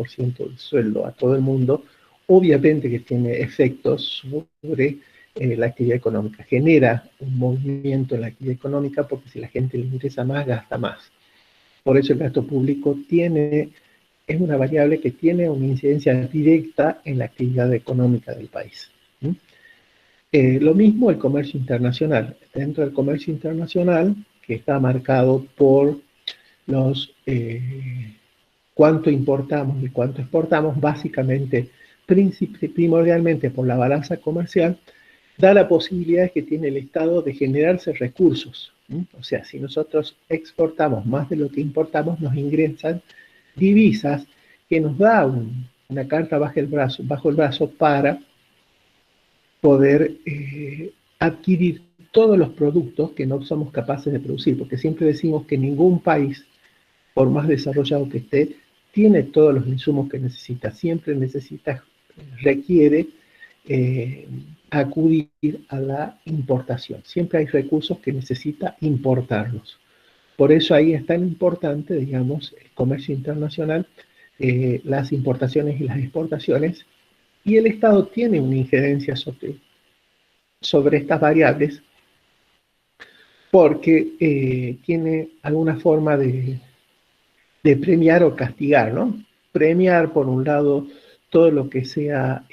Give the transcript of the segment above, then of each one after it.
30% del sueldo a todo el mundo, obviamente que tiene efectos sobre la actividad económica. Genera un movimiento en la actividad económica porque si la gente le interesa más, gasta más. Por eso el gasto público es una variable que tiene una incidencia directa en la actividad económica del país. Lo mismo el comercio internacional. Dentro del comercio internacional, que está marcado por los cuánto importamos y cuánto exportamos, básicamente, primordialmente por la balanza comercial, da la posibilidad que tiene el Estado de generarse recursos. O sea, si nosotros exportamos más de lo que importamos, nos ingresan divisas que nos da una carta bajo el brazo para poder adquirir todos los productos que no somos capaces de producir, porque siempre decimos que ningún país, por más desarrollado que esté, tiene todos los insumos que necesita, siempre requiere acudir a la importación, siempre hay recursos que necesita importarlos. Por eso ahí es tan importante, digamos, el comercio internacional, las importaciones y las exportaciones, y el Estado tiene una injerencia sobre estas variables porque tiene alguna forma de premiar o castigar, ¿no? Premiar, por un lado, todo lo que sea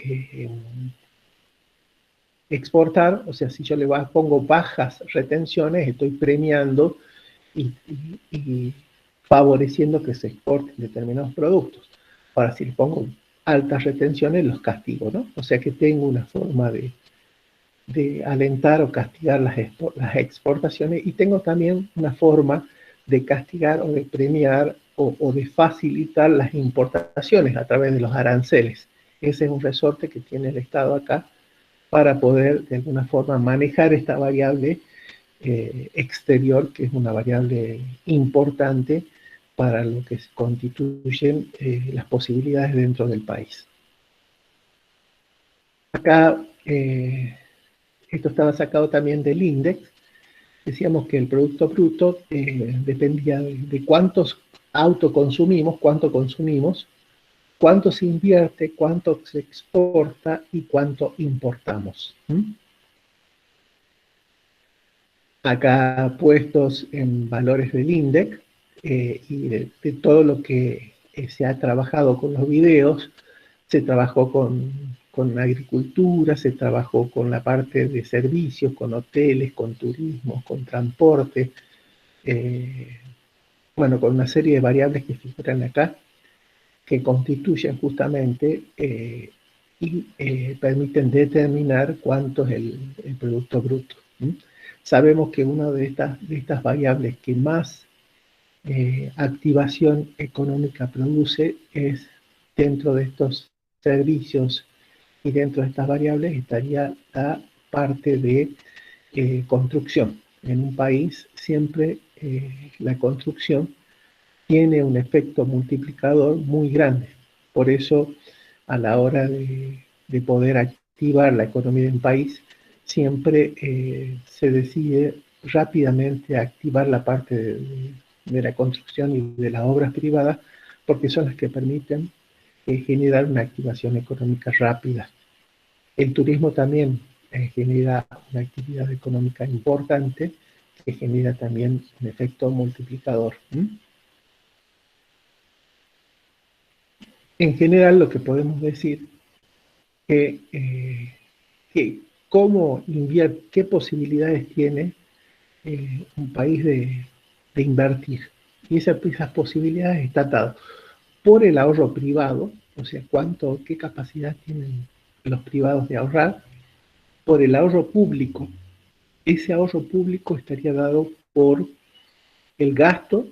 exportar, o sea, si yo pongo bajas retenciones, estoy premiando y favoreciendo que se exporten determinados productos. Ahora, si le pongo altas retenciones, los castigo, ¿no? O sea que tengo una forma de alentar o castigar las exportaciones y tengo también una forma de castigar o de premiar o de facilitar las importaciones a través de los aranceles. Ese es un resorte que tiene el Estado acá para poder de alguna forma manejar esta variable exterior, que es una variable importante para lo que constituyen las posibilidades dentro del país. Acá esto estaba sacado también del INDEX. Decíamos que el Producto Bruto dependía de cuántos autoconsumimos, cuánto consumimos, cuánto se invierte, cuánto se exporta y cuánto importamos. Acá puestos en valores del INDEX y de todo lo que se ha trabajado con los videos, se trabajó con agricultura, se trabajó con la parte de servicios, con hoteles, con turismo, con transporte, bueno, con una serie de variables que figuran acá, que constituyen justamente y permiten determinar cuánto es el Producto Bruto. Sabemos que una de estas variables que más activación económica produce es dentro de estos servicios y dentro de estas variables estaría la parte de construcción. En un país siempre la construcción tiene un efecto multiplicador muy grande. Por eso, a la hora de poder activar la economía de un país, siempre se decide rápidamente activar la parte de la construcción y de las obras privadas, porque son las que permiten generar una activación económica rápida. El turismo también genera una actividad económica importante que genera también un efecto multiplicador. En general, lo que podemos decir es que cómo invierte, qué posibilidades tiene un país de invertir. Y esas posibilidades están atadas por el ahorro privado, o sea, qué capacidad tienen los privados de ahorrar, por el ahorro público. Ese ahorro público estaría dado por el gasto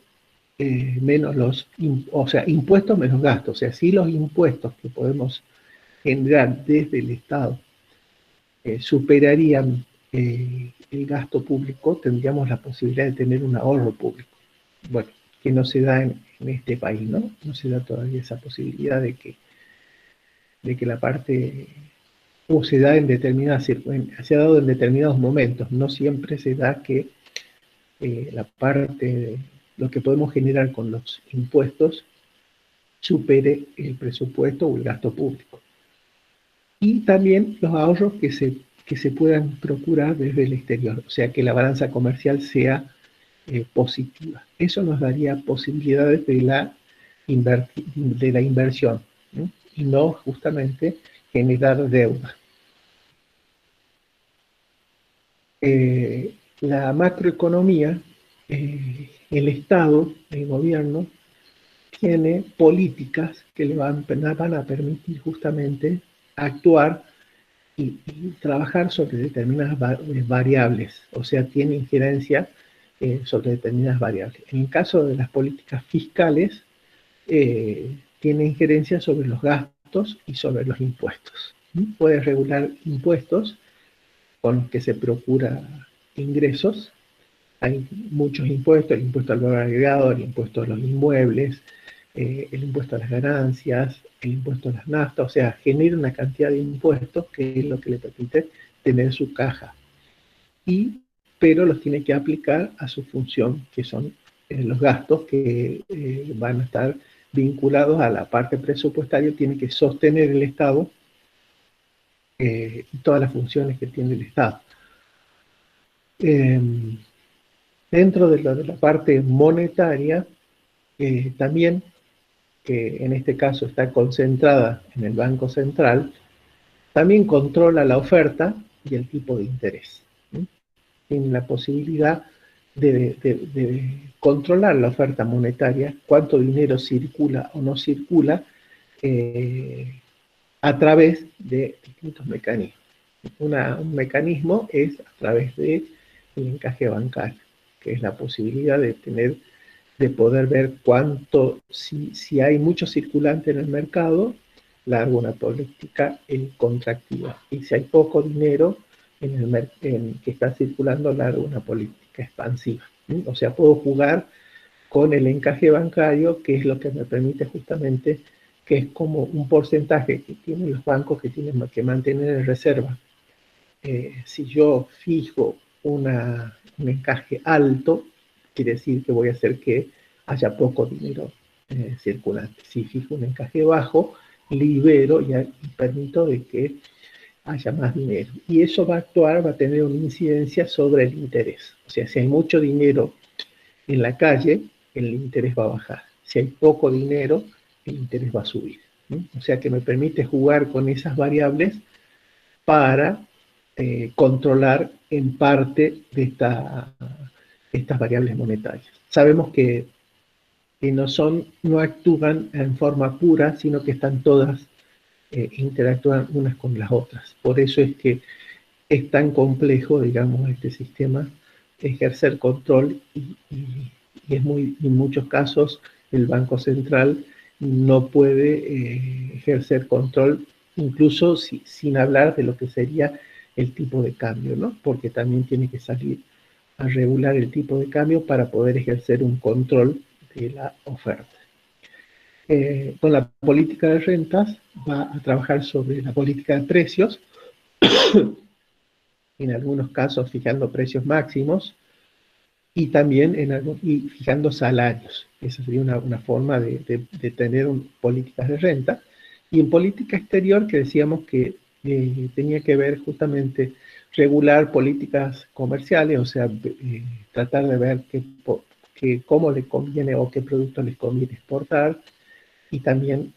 menos impuestos menos gastos. O sea, si los impuestos que podemos generar desde el Estado superarían el gasto público, tendríamos la posibilidad de tener un ahorro público. Bueno, que no se da en este país, ¿no? No se da todavía esa posibilidad de que la parte, o se da se ha dado en determinados momentos, no siempre se da que la parte de lo que podemos generar con los impuestos supere el presupuesto o el gasto público. Y también los ahorros que se puedan procurar desde el exterior, o sea, que la balanza comercial sea positiva. Eso nos daría posibilidades de la inversión, ¿no? Y no justamente generar deuda. La macroeconomía, el Estado, el gobierno, tiene políticas que le van a permitir justamente actuar y trabajar sobre determinadas variables, o sea, tiene injerencia sobre determinadas variables. En el caso de las políticas fiscales, tiene injerencia sobre los gastos y sobre los impuestos. Puede regular impuestos con los que se procura ingresos. Hay muchos impuestos: el impuesto al valor agregado, el impuesto a los inmuebles, el impuesto a las ganancias, el impuesto a las naftas, o sea, genera una cantidad de impuestos que es lo que le permite tener su caja. Pero los tiene que aplicar a su función, que son los gastos que van a estar vinculados a la parte presupuestaria, tiene que sostener el Estado y todas las funciones que tiene el Estado. Dentro de la parte monetaria, también, que en este caso está concentrada en el Banco Central, también controla la oferta y el tipo de interés. Tiene la posibilidad de controlar la oferta monetaria, cuánto dinero circula o no circula, a través de distintos mecanismos. Un mecanismo es a través del encaje bancario, que es la posibilidad de poder ver cuánto, si hay mucho circulante en el mercado, largo una política contractiva. Y si hay poco dinero que está circulando, largo una política expansiva. O sea, puedo jugar con el encaje bancario, que es lo que me permite justamente, que es como un porcentaje que tienen los bancos que tienen que mantener en reserva. Si yo fijo un encaje alto, quiere decir que voy a hacer que haya poco dinero circulante. Si fijo un encaje bajo, libero y permito de que haya más dinero. Y eso va a tener una incidencia sobre el interés. O sea, si hay mucho dinero en la calle, el interés va a bajar. Si hay poco dinero, el interés va a subir. O sea que me permite jugar con esas variables para controlar en parte de estas variables monetarias. Sabemos que no actúan en forma pura, sino que están todas, interactúan unas con las otras. Por eso es que es tan complejo, digamos, este sistema, ejercer control y en muchos casos el Banco Central no puede ejercer control, incluso sin hablar de lo que sería el tipo de cambio, ¿no? Porque también tiene que salir a regular el tipo de cambio para poder ejercer un control de la oferta. Con la política de rentas va a trabajar sobre la política de precios, en algunos casos fijando precios máximos, y también fijando salarios. Esa sería una forma de tener políticas de renta. Y en política exterior, que decíamos que tenía que ver justamente regular políticas comerciales, o sea, tratar de ver cómo le conviene o qué productos les conviene exportar, y también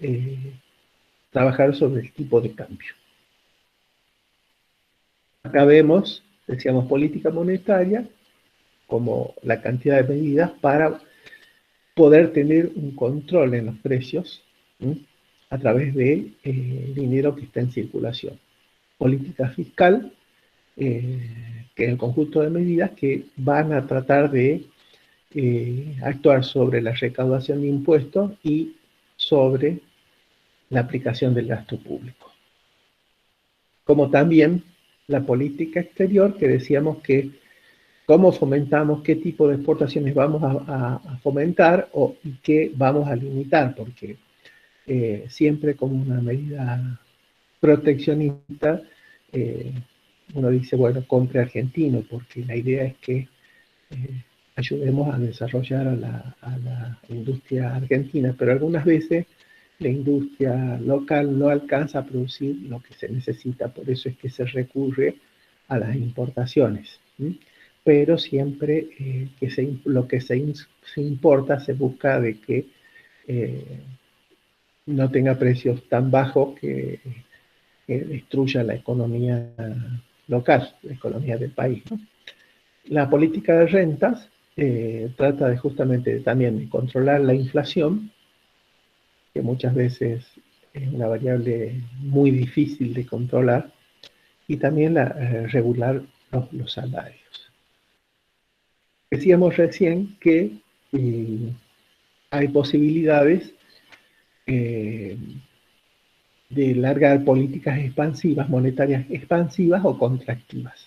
trabajar sobre el tipo de cambio. Acá vemos, decíamos, política monetaria como la cantidad de medidas para poder tener un control en los precios, ¿sí?, a través de dinero que está en circulación. Política fiscal, que es el conjunto de medidas que van a tratar de actuar sobre la recaudación de impuestos y sobre la aplicación del gasto público. Como también la política exterior, que decíamos que cómo fomentamos, qué tipo de exportaciones vamos a fomentar y qué vamos a limitar, porque siempre como una medida proteccionista, uno dice, bueno, compre argentino, porque la idea es que ayudemos a desarrollar a la industria argentina, pero algunas veces la industria local no alcanza a producir lo que se necesita, por eso es que se recurre a las importaciones. ¿Sí? Pero siempre lo que se importa se busca de que no tenga precios tan bajos que destruya la economía local, la economía del país, ¿no? La política de rentas trata de justamente también de controlar la inflación, que muchas veces es una variable muy difícil de controlar, y también regular los salarios. Decíamos recién que hay posibilidades eh, de largar políticas expansivas, monetarias expansivas o contractivas.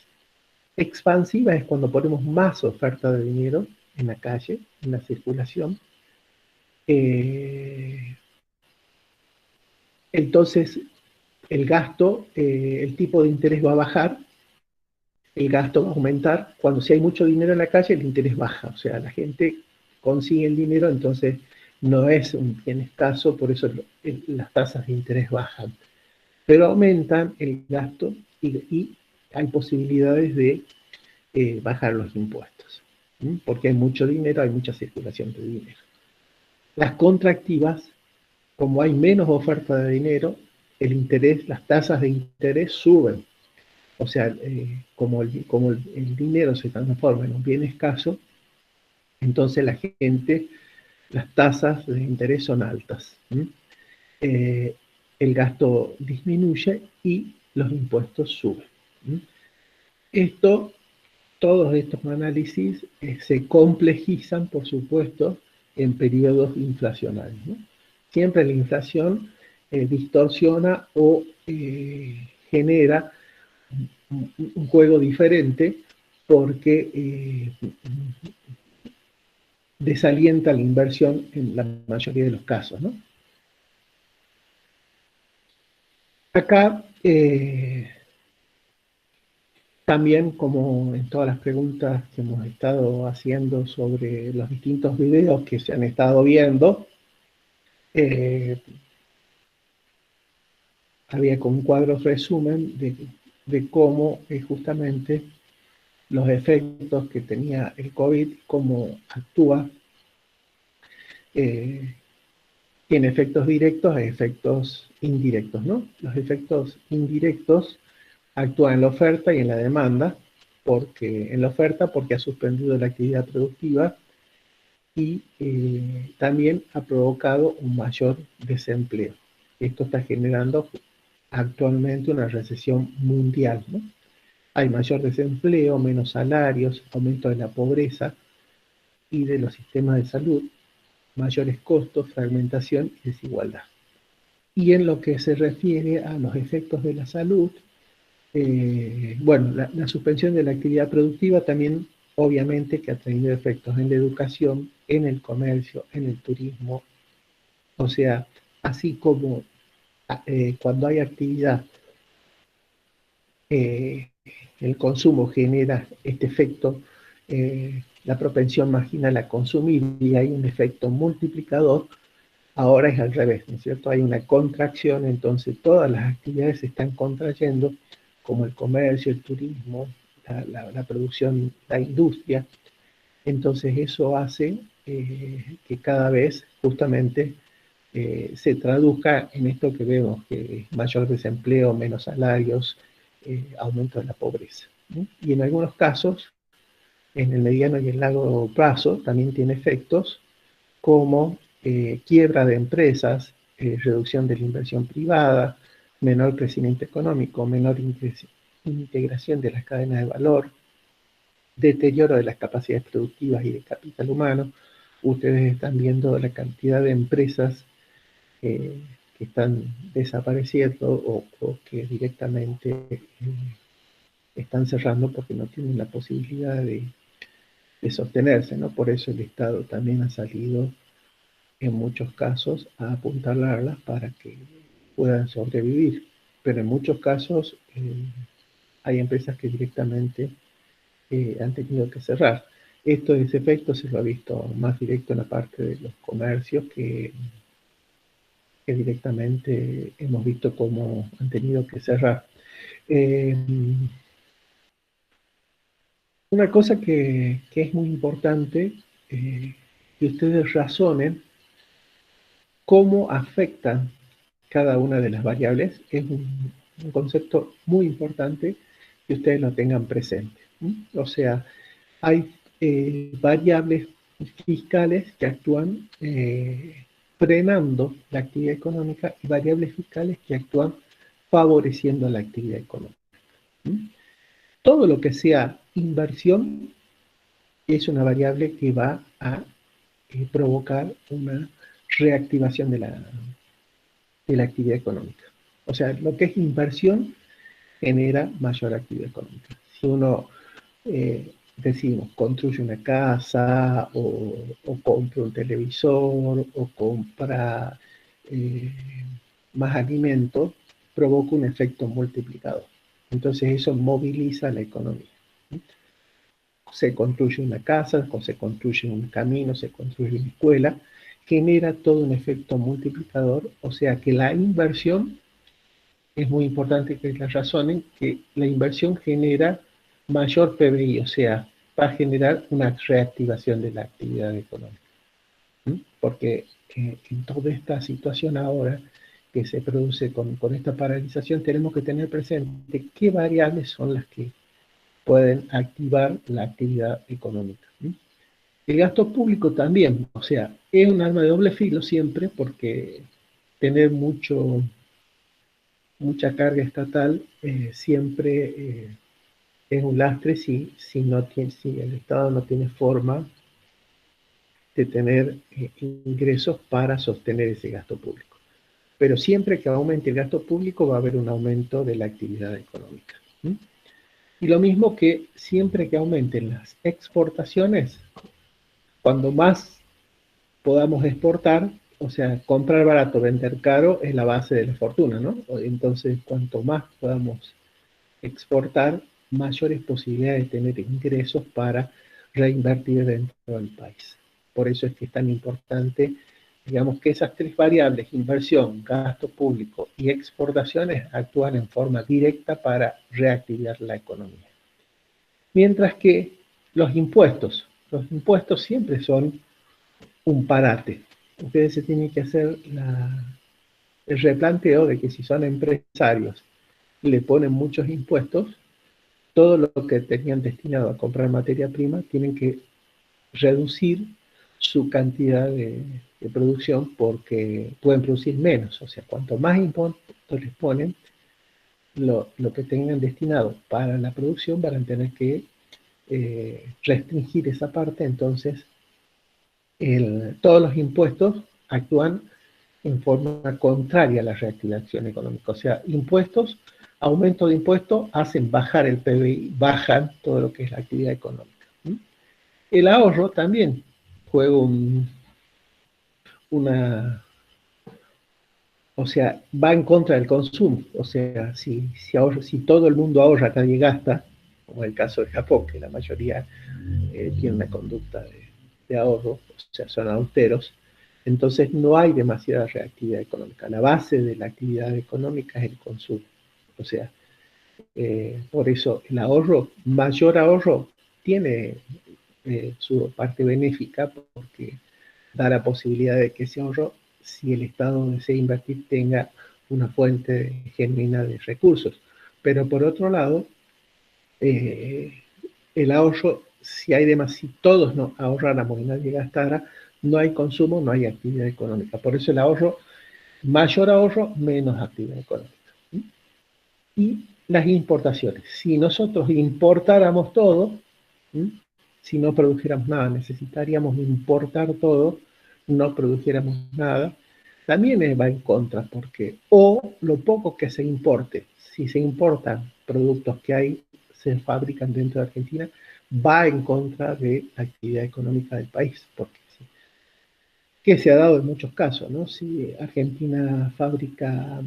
Expansiva es cuando ponemos más oferta de dinero en la calle, en la circulación. Entonces, el gasto, el tipo de interés va a bajar, el gasto va a aumentar. Cuando si hay mucho dinero en la calle, el interés baja. O sea, la gente consigue el dinero, entonces no es un bien escaso, por eso las tasas de interés bajan. Pero aumentan el gasto y hay posibilidades de bajar los impuestos. ¿Sí? Porque hay mucho dinero, hay mucha circulación de dinero. Las contractivas, como hay menos oferta de dinero, el interés, las tasas de interés suben. O sea, como el dinero se transforma en un bien escaso, entonces la gente, las tasas de interés son altas. El gasto disminuye y los impuestos suben. Esto, todos estos análisis se complejizan, por supuesto, en periodos inflacionarios, ¿no? Siempre la inflación distorsiona o genera un juego diferente porque desalienta la inversión en la mayoría de los casos, ¿no? Acá también, como en todas las preguntas que hemos estado haciendo sobre los distintos videos que se han estado viendo, había con un cuadro resumen de cómo justamente los efectos que tenía el COVID, cómo actúa, tiene efectos directos e efectos indirectos, ¿no? Los efectos indirectos actúan en la oferta y en la demanda, porque en la oferta porque ha suspendido la actividad productiva y también ha provocado un mayor desempleo. Esto está generando actualmente una recesión mundial, ¿no? Hay mayor desempleo, menos salarios, aumento de la pobreza y de los sistemas de salud, mayores costos, fragmentación y desigualdad. Y en lo que se refiere a los efectos de la salud, bueno, la suspensión de la actividad productiva también obviamente que ha tenido efectos en la educación, en el comercio, en el turismo. O sea, así como cuando hay actividad, eh, el consumo genera este efecto, la propensión marginal a consumir y hay un efecto multiplicador, ahora es al revés, ¿no es cierto? Hay una contracción, entonces todas las actividades se están contrayendo, como el comercio, el turismo, la producción, la industria. Entonces eso hace que cada vez justamente se traduzca en esto que vemos, que es mayor desempleo, menos salarios, aumento de la pobreza, ¿no? Y en algunos casos, en el mediano y el largo plazo, también tiene efectos como quiebra de empresas, reducción de la inversión privada, menor crecimiento económico, menor integración de las cadenas de valor, deterioro de las capacidades productivas y de capital humano. Ustedes están viendo la cantidad de empresas que están desapareciendo o que directamente están cerrando porque no tienen la posibilidad de sostenerse, ¿no? Por eso el Estado también ha salido en muchos casos a apuntalarlas para que puedan sobrevivir. Pero en muchos casos hay empresas que directamente han tenido que cerrar. Ese efecto se lo ha visto más directo en la parte de los comercios que directamente hemos visto cómo han tenido que cerrar. Eh, una cosa que es muy importante, que ustedes razonen cómo afectan cada una de las variables, es un concepto muy importante que ustedes lo tengan presente. O sea, hay variables fiscales que actúan frenando la actividad económica y variables fiscales que actúan favoreciendo la actividad económica. ¿Mm? Todo lo que sea inversión es una variable que va a provocar una reactivación de la actividad económica. O sea, lo que es inversión genera mayor actividad económica. Si uno, decimos, construye una casa o compra un televisor o compra eh, más alimentos, provoca un efecto multiplicador. Entonces eso moviliza la economía. Se construye una casa, se construye un camino, se construye una escuela, genera todo un efecto multiplicador, o sea que la inversión, es muy importante que la razonen, que la inversión genera mayor PBI, o sea, va a generar una reactivación de la actividad económica. ¿Mm? Porque en toda esta situación ahora que se produce con esta paralización, tenemos que tener presente qué variables son las que pueden activar la actividad económica. ¿Mm? El gasto público también, o sea, es un arma de doble filo siempre porque tener mucha carga estatal siempre es un lastre si el Estado no tiene forma de tener ingresos para sostener ese gasto público. Pero siempre que aumente el gasto público va a haber un aumento de la actividad económica. ¿Mm? Y lo mismo que siempre que aumenten las exportaciones, cuando más podamos exportar, o sea, comprar barato, vender caro es la base de la fortuna, ¿no? Entonces, cuanto más podamos exportar, mayores posibilidades de tener ingresos para reinvertir dentro del país. Por eso es que es tan importante, digamos, que esas tres variables, inversión, gasto público y exportaciones, actúan en forma directa para reactivar la economía. Mientras que los impuestos siempre son un parate. Ustedes se tienen que hacer el replanteo de que si son empresarios y le ponen muchos impuestos, todo lo que tenían destinado a comprar materia prima tienen que reducir su cantidad de producción porque pueden producir menos. O sea, cuanto más impuestos les ponen, lo que tengan destinado para la producción van a tener que restringir esa parte. Entonces, todos los impuestos actúan en forma contraria a la reactivación económica. O sea, impuestos, aumento de impuestos hacen bajar el PBI, bajan todo lo que es la actividad económica. ¿Mm? El ahorro también juega una, o sea, va en contra del consumo. O sea, si todo el mundo ahorra, nadie gasta, como es el caso de Japón, que la mayoría tiene una conducta de ahorro, o sea, son austeros, entonces no hay demasiada reactividad económica. La base de la actividad económica es el consumo. O sea, por eso el ahorro, mayor ahorro, tiene su parte benéfica porque da la posibilidad de que ese ahorro, si el Estado desea invertir, tenga una fuente genuina de recursos. Pero por otro lado, eh, el ahorro, si todos no ahorráramos y nadie gastara, no hay consumo, no hay actividad económica. Por eso el ahorro, mayor ahorro, menos actividad económica. Y las importaciones. Si nosotros importáramos todo, si no produjéramos nada, necesitaríamos importar todo, no produjéramos nada, también va en contra, porque o lo poco que se importe, si se importan productos que hay, se fabrican dentro de Argentina, va en contra de la actividad económica del país, porque que se ha dado en muchos casos, ¿no? Si Argentina fabrica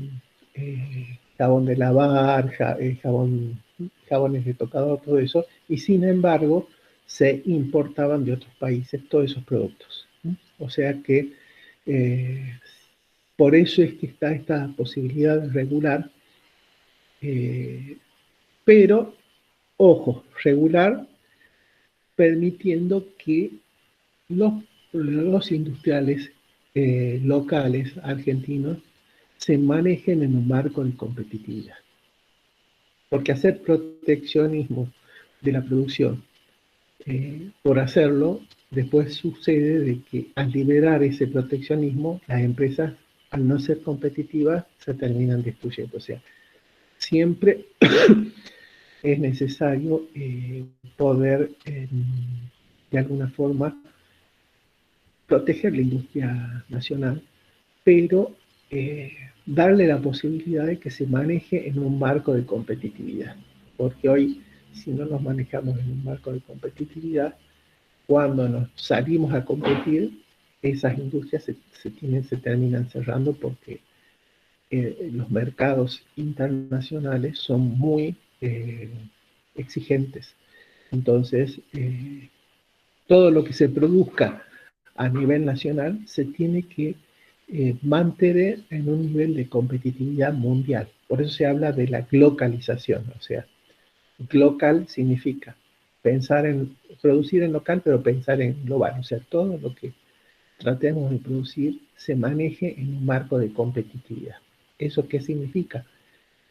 jabón de lavar, jabones de tocador, todo eso, y sin embargo se importaban de otros países todos esos productos. ¿No? O sea que eh, Por eso es que está esta posibilidad de regular, pero, ojo, regular permitiendo que los industriales locales argentinos se manejen en un marco de competitividad. Porque hacer proteccionismo de la producción, por hacerlo, después sucede de que al liberar ese proteccionismo, las empresas, al no ser competitivas, se terminan destruyendo. O sea, siempre es necesario poder, de alguna forma, proteger la industria nacional, pero darle la posibilidad de que se maneje en un marco de competitividad. Porque hoy, si no nos manejamos en un marco de competitividad, cuando nos salimos a competir, esas industrias se terminan cerrando porque los mercados internacionales son muy exigentes. Entonces, todo lo que se produzca a nivel nacional se tiene que mantener en un nivel de competitividad mundial. Por eso se habla de la globalización, o sea, local significa pensar en producir en local, pero pensar en global, o sea, todo lo que tratemos de producir se maneje en un marco de competitividad. ¿Eso qué significa?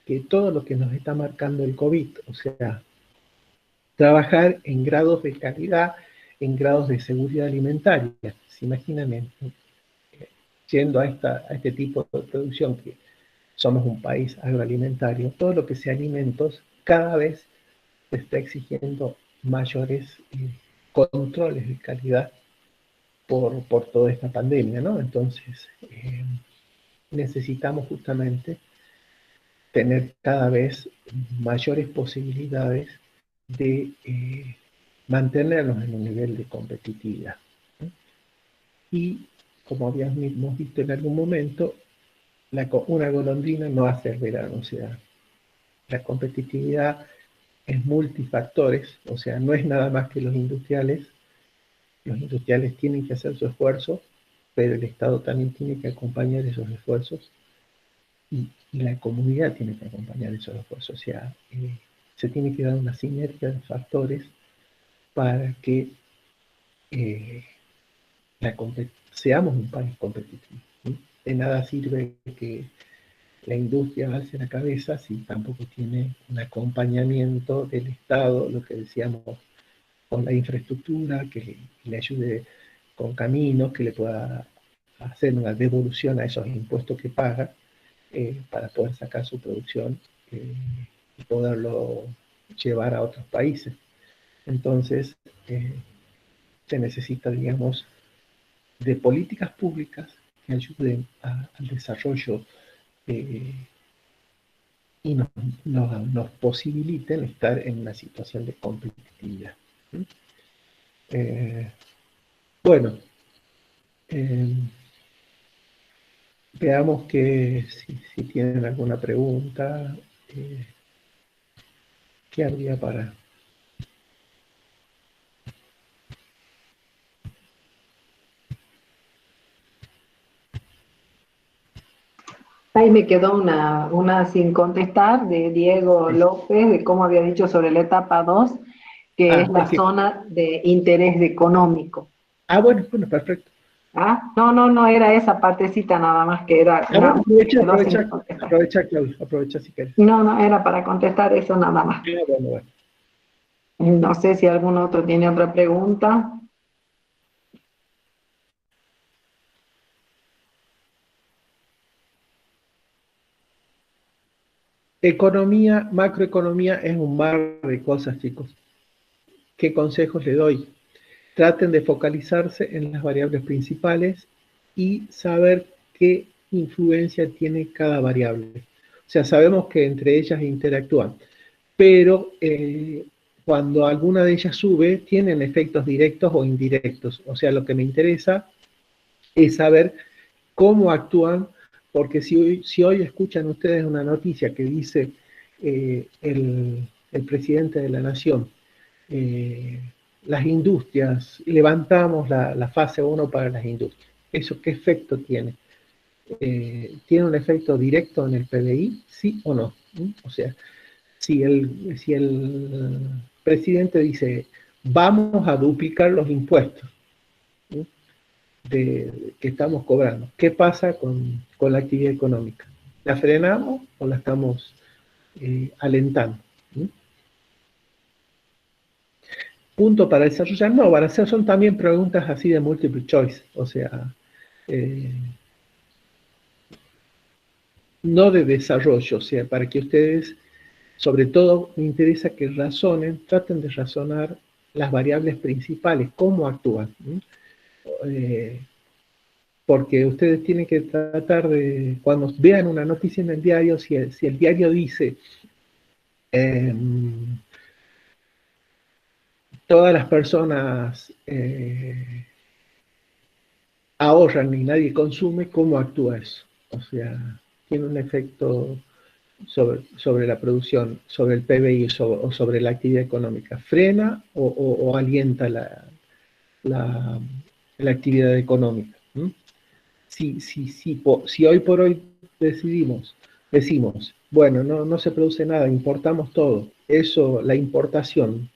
Que todo lo que nos está marcando el COVID, o sea, trabajar en grados de calidad, en grados de seguridad alimentaria. ¿Se imaginan yendo a este tipo de producción que somos un país agroalimentario? Todo lo que sea alimentos, cada vez se está exigiendo mayores controles de calidad por toda esta pandemia, ¿no? Entonces, necesitamos justamente tener cada vez mayores posibilidades de mantenernos en un nivel de competitividad. ¿No? Y como habíamos visto en algún momento, una golondrina no hace el verano, o sea, la competitividad es multifactores, o sea, no es nada más que los industriales tienen que hacer su esfuerzo, pero el Estado también tiene que acompañar esos esfuerzos y la comunidad tiene que acompañar esos esfuerzos, o sea, se tiene que dar una sinergia de factores para que eh, seamos un país competitivo. ¿Sí? De nada sirve que la industria alce la cabeza si tampoco tiene un acompañamiento del Estado, lo que decíamos, con la infraestructura, que le ayude con caminos, que le pueda hacer una devolución a esos impuestos que paga para poder sacar su producción y poderlo llevar a otros países. Entonces, se necesita, digamos, de políticas públicas que ayuden al desarrollo eh, y nos posibiliten estar en una situación de competitividad. Eh, bueno, eh, veamos que si tienen alguna pregunta, ¿qué habría para...? Ahí me quedó una sin contestar de Diego López, de cómo había dicho sobre la etapa 2, que es la Es que, zona de interés económico. bueno, perfecto. ¿Ah? No, no, no era esa partecita nada más que era Bueno, que quedó sin contestar. Claudio, aprovecha si quieres. No, no, era para contestar eso nada más. Bueno. No sé si algún otro tiene otra pregunta. Economía, macroeconomía es un mar de cosas, chicos. ¿Qué consejos le doy? Traten de focalizarse en las variables principales y saber qué influencia tiene cada variable. O sea, sabemos que entre ellas interactúan, pero cuando alguna de ellas sube, tienen efectos directos o indirectos. O sea, lo que me interesa es saber cómo actúan, porque si hoy escuchan ustedes una noticia que dice el presidente de la Nación, eh, las industrias, levantamos la fase 1 para las industrias. ¿Eso qué efecto tiene? ¿tiene un efecto directo en el PBI? ¿Sí o no? O sea, si el presidente dice, vamos a duplicar los impuestos que estamos cobrando, ¿qué pasa con la actividad económica? ¿La frenamos o la estamos alentando? Punto para desarrollar, no, van a ser, son también preguntas así de multiple choice, o sea, eh, no de desarrollo, o sea, para que ustedes, sobre todo, me interesa que razonen, traten de razonar las variables principales, cómo actúan. Porque ustedes tienen que tratar de, cuando vean una noticia en el diario, si el diario dice todas las personas ahorran y nadie consume, ¿cómo actúa eso? O sea, tiene un efecto sobre la producción, sobre el PBI o sobre la actividad económica. ¿Frena o alienta la actividad económica? Si hoy por hoy decimos, bueno, no se produce nada, importamos todo, eso, la importación,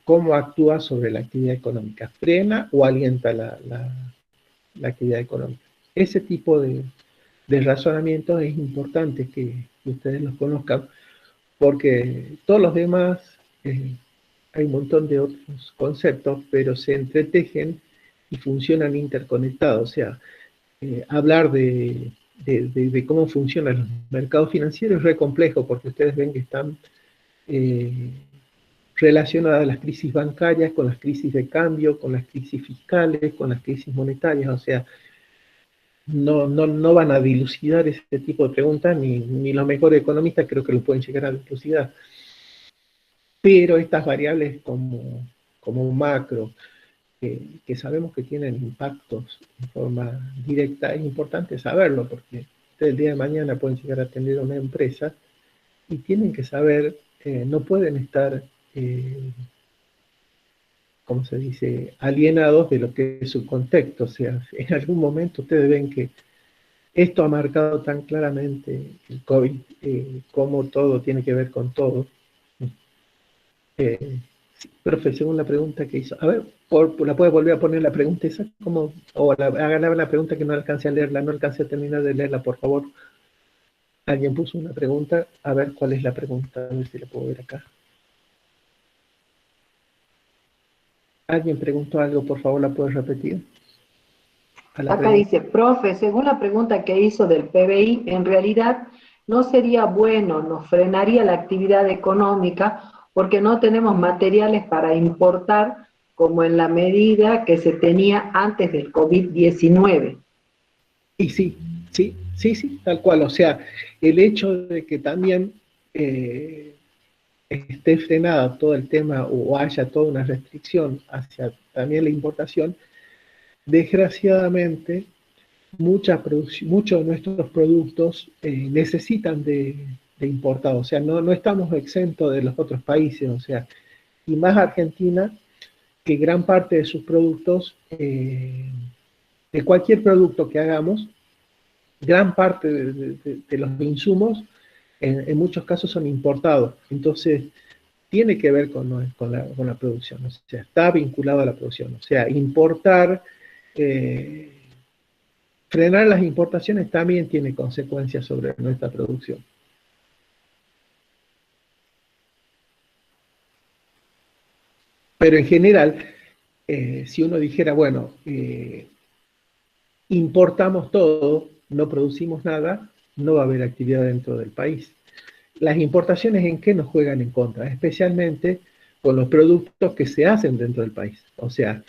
¿cómo actúa sobre la actividad económica? ¿Frena o alienta la actividad económica? Ese tipo de razonamientos es importante que ustedes los conozcan, porque todos los demás, hay un montón de otros conceptos, pero se entretejen y funcionan interconectados. O sea, hablar de cómo funcionan los mercados financieros es re complejo, porque ustedes ven que están relacionadas a las crisis bancarias, con las crisis de cambio, con las crisis fiscales, con las crisis monetarias. O sea, no van a dilucidar ese tipo de preguntas, ni los mejores economistas creo que lo pueden llegar a dilucidar. Pero estas variables como macro, que sabemos que tienen impactos en forma directa, es importante saberlo, porque ustedes el día de mañana pueden llegar a atender a una empresa y tienen que saber, no pueden estar, ¿cómo se dice?, alienados de lo que es su contexto. O sea, en algún momento ustedes ven que esto ha marcado tan claramente el COVID, cómo todo tiene que ver con todo. Sí, profe, según la pregunta que hizo, a ver, ¿la puede volver a poner la pregunta esa? ¿Cómo? O hágale la pregunta que no alcancé a leerla, no alcancé a terminar de leerla, por favor. Alguien puso una pregunta, a ver cuál es la pregunta, a ver si la puedo ver acá. ¿Alguien preguntó algo? Por favor, ¿la puedes repetir? Acá dice, profe, según la pregunta que hizo del PBI, en realidad no sería bueno, nos frenaría la actividad económica porque no tenemos materiales para importar como en la medida que se tenía antes del COVID-19. Y sí, tal cual. O sea, el hecho de que también esté frenada todo el tema o haya toda una restricción hacia también la importación, desgraciadamente muchos de nuestros productos necesitan de importados. O sea, no estamos exentos de los otros países. O sea, y más Argentina, que gran parte de sus productos, de cualquier producto que hagamos, gran parte de los insumos, en muchos casos son importados. Entonces, tiene que ver con la producción, o sea, está vinculado a la producción. O sea, importar, frenar las importaciones también tiene consecuencias sobre nuestra producción. Pero en general, si uno dijera, bueno, importamos todo, no producimos nada, no va a haber actividad dentro del país. Las importaciones, ¿en qué nos juegan en contra? Especialmente con los productos que se hacen dentro del país. O sea,